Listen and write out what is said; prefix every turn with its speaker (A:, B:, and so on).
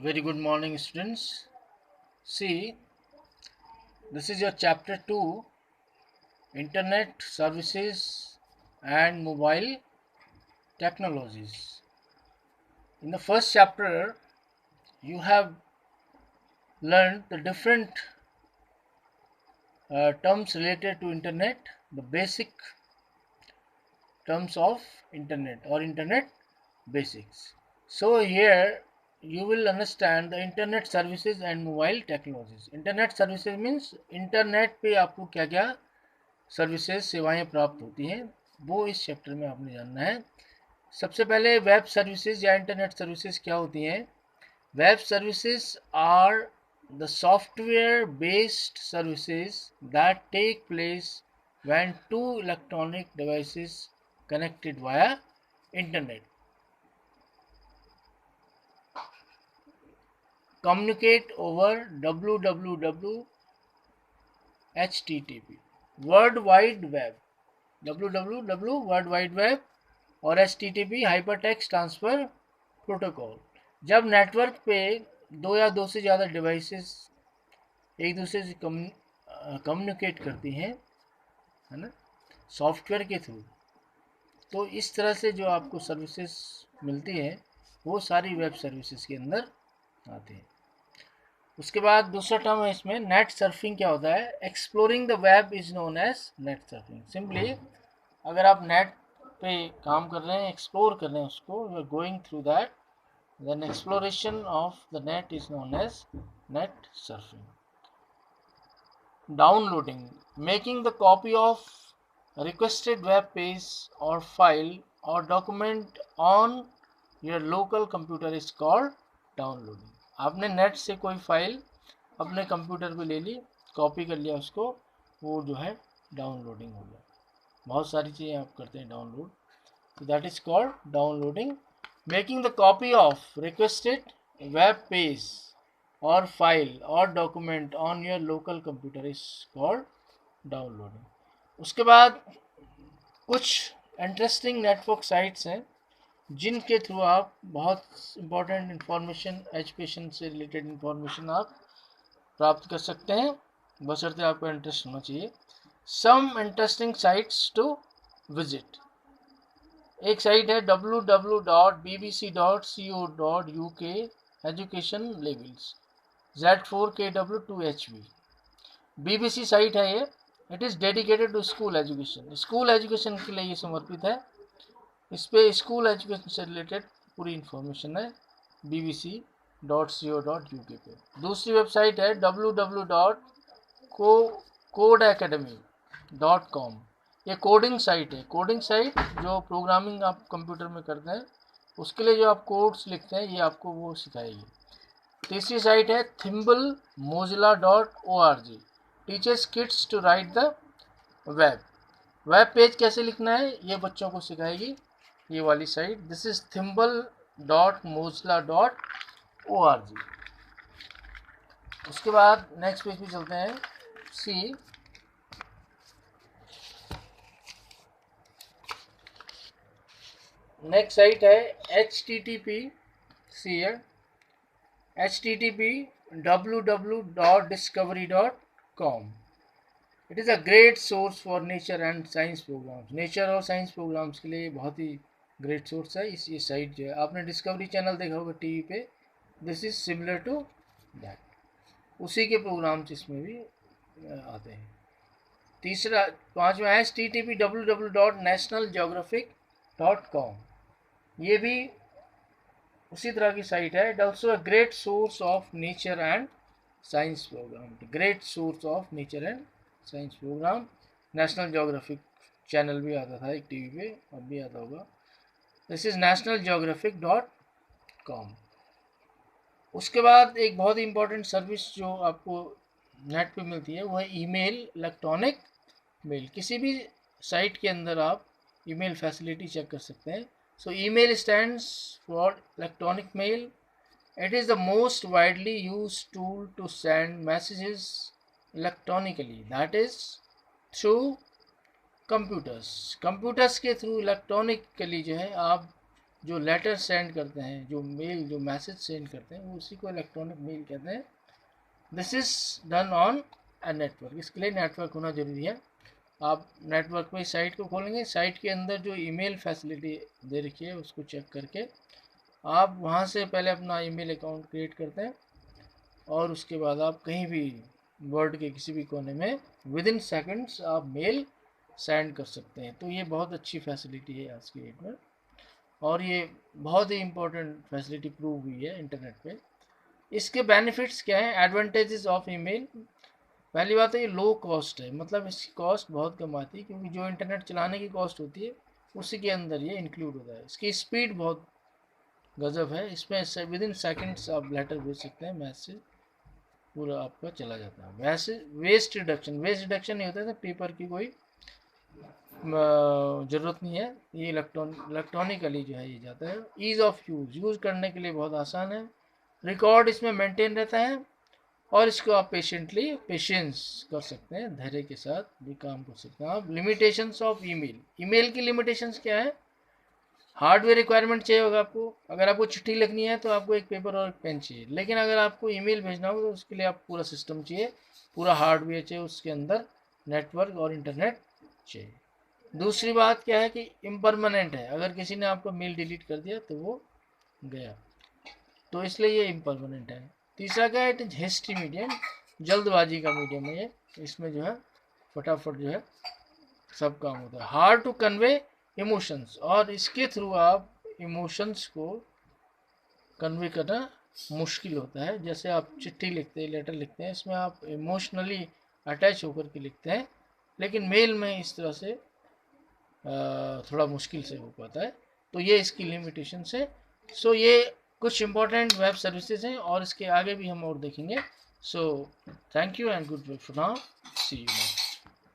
A: Very good morning, students. See, this is your chapter 2, Internet Services and Mobile Technologies. In the first chapter, you have learned the different terms related to Internet, the basic terms of Internet or Internet basics. So, here you will understand the Internet services and mobile technologies. Internet services means internet पे आपको क्या क्या services सेवाएं प्राप्त होती हैं, वो इस चैप्टर में आपने जानना है। सबसे पहले वेब सर्विसेज या इंटरनेट सर्विसेज क्या होती हैं। Web services are the software based services that take place when two electronic devices connected via internet communicate over www http world wide web www world wide web और http hypertext transfer protocol. जब network पे दो या दो से ज़्यादा devices एक दूसरे से कम्युनिकेट करती हैं, है ना, सॉफ्टवेयर के थ्रू, तो इस तरह से जो आपको सर्विसेज मिलती हैं वो सारी वेब सर्विसेज के अंदर आते हैं। उसके बाद दूसरा टर्म है इसमें नेट सर्फिंग। क्या होता है? Exploring the web is known as net surfing. Simply अगर आप नेट पे काम कर रहे हैं, एक्सप्लोर कर रहे हैं उसको, you are going through that, then exploration of the net is known as net surfing. Downloading, making the copy of requested web page और फाइल और document on your local computer is called downloading. आपने net से कोई file अपने computer पे ले ली, copy कर लिया उसको, वो जो है डाउनलोडिंग हो गया। बहुत सारी चीज़ें आप करते हैं डाउनलोड, तो that is called downloading. Making the copy of requested web page और फाइल और document on your local computer is called downloading. उसके बाद कुछ इंटरेस्टिंग नेटवर्क साइट्स हैं जिनके थ्रू आप बहुत इंपॉर्टेंट इंफॉर्मेशन, एजुकेशन से रिलेटेड इंफॉर्मेशन आप प्राप्त कर सकते हैं, बशर्ते आपका इंटरेस्ट होना चाहिए। Some interesting sites to visit. एक साइट है www.bbc.co.uk education levels Z4KW2HV। BBC site है ये, it is dedicated to school education. School education के लिए ये समर्पित है। इस पे स्कूल एजुकेशन से रिलेटेड पूरी इंफॉर्मेशन है bbc.co.uk पे। दूसरी वेबसाइट है www.codeacademy.com। ये कोडिंग साइट है। कोडिंग साइट जो प्रोग्रामिंग आप कंप्यूटर में करते हैं उसके लिए जो आप कोड्स लिखते हैं, ये आपको वो सिखाएगी। तीसरी साइट है thimblemozilla.org, teachers kids to write the web. Web page कैसे लिखना है ये बच्चों को सिखाएगी ये वाली साइट। This is thimble.mozilla.org। उसके बाद नेक्स्ट पेज पे चलते हैं। सी, नेक्स्ट साइट है http, सी है http www.discovery.com। It is a great source for nature and science programmes. Nature और साइंस प्रोग्राम्स के लिए बहुत ही ग्रेट सोर्स है ये साइट जो है। आपने डिस्कवरी चैनल देखा होगा टीवी पे, this is similar to that, उसी के प्रोग्राम्स इसमें भी आते हैं। तीसरा, पांचवा है http://www.nationalgeographic.com। ये भी उसी तरह की साइट है। It also a great source of nature and science programme. Great source of nature and science programme. National Geographic channel भी आता था एक टीवी पे, अब भी आता होगा। This is nationalgeographic.com। उसके बाद एक बहुत ही इंपॉर्टेंट सर्विस जो आपको नेट पे मिलती है वो है ईमेल, इलेक्ट्रॉनिक मेल। किसी भी साइट के अंदर आप ईमेल फैसिलिटी चेक कर सकते हैं। So email stands for electronic mail. It is the most widely used tool to send messages electronically, that is through computers। computers के थ्रू इलेक्ट्रॉनिकली जो है आप जो लेटर सेंड करते हैं, जो मेल, जो मैसेज सेंड करते हैं, वो उसी को इलेक्ट्रॉनिक मेल कहते हैं। This is done on a network. इसके लिए नेटवर्क होना जरूरी है। आप नेटवर्क में साइट को खोलेंगे, साइट के अंदर जो ईमेल फैसिलिटी दे रखी है उसको चेक करके आप वहाँ से पहले अपना ईमेल अकाउंट क्रिएट करते हैं और उसके बाद आप कहीं भी वर्ल्ड के किसी भी कोने में विद इन सेकेंड्स आप मेल सेंड कर सकते हैं। तो ये बहुत अच्छी फैसिलिटी है आज की डेट में और ये बहुत ही इम्पोर्टेंट फैसिलिटी प्रूव हुई है इंटरनेट पे। इसके बेनिफिट्स क्या हैं? Advantages of email. पहली बात है ये लो कॉस्ट है, मतलब इसकी कॉस्ट बहुत कम आती है क्योंकि जो इंटरनेट चलाने की कॉस्ट होती है उसी के अंदर ये इंक्लूड होता है। इसकी स्पीड बहुत गजब है, इसमें विद इन सेकेंड्स आप लेटर भेज सकते हैं, मैसेज पूरा आपका चला जाता है। वैसे वेस्ट रिडक्शन, वेस्ट रिडक्शन नहीं होता है, पेपर की कोई ज़रूरत नहीं है, ये इलेक्ट्रॉनिकली जो है ये जाता है। ईज़ ऑफ यूज़ करने के लिए बहुत आसान है। रिकॉर्ड इसमें मेंटेन रहता है और इसको आप पेशेंस कर सकते हैं, धैर्य के साथ भी काम कर सकते हैं आप। Limitations of email. ईमेल की लिमिटेशंस क्या है? हार्डवेयर रिक्वायरमेंट चाहिए होगा आपको। अगर आपको चिट्ठी लिखनी है तो आपको एक पेपर और एक पेन चाहिए, लेकिन अगर आपको ईमेल भेजना होगा तो उसके लिए आप पूरा सिस्टम चाहिए, पूरा हार्डवेयर चाहिए, उसके अंदर नेटवर्क और इंटरनेट चाहिए। दूसरी बात क्या है कि इम्परमानेंट है, अगर किसी ने आपको मेल डिलीट कर दिया तो वो गया, तो इसलिए ये इम्परमानेंट है। तीसरा क्या है? इट इज हेस्टी मीडियम, जल्दबाजी का मीडियम है ये, इसमें जो है फटाफट जो है सब काम होता है। हार्ड टू कन्वे इमोशंस, और इसके थ्रू आप इमोशंस को कन्वे करना मुश्किल होता है। जैसे आप चिट्ठी लिखते हैं, लेटर लिखते हैं, इसमें आप इमोशनली अटैच होकर के लिखते हैं, लेकिन मेल में इस तरह से थोड़ा मुश्किल से हो पाता है। तो ये इसकी लिमिटेशन है। सो ये कुछ इंपॉर्टेंट वेब सर्विसेज हैं और इसके आगे भी हम और देखेंगे। So thank you and goodbye for now, see you.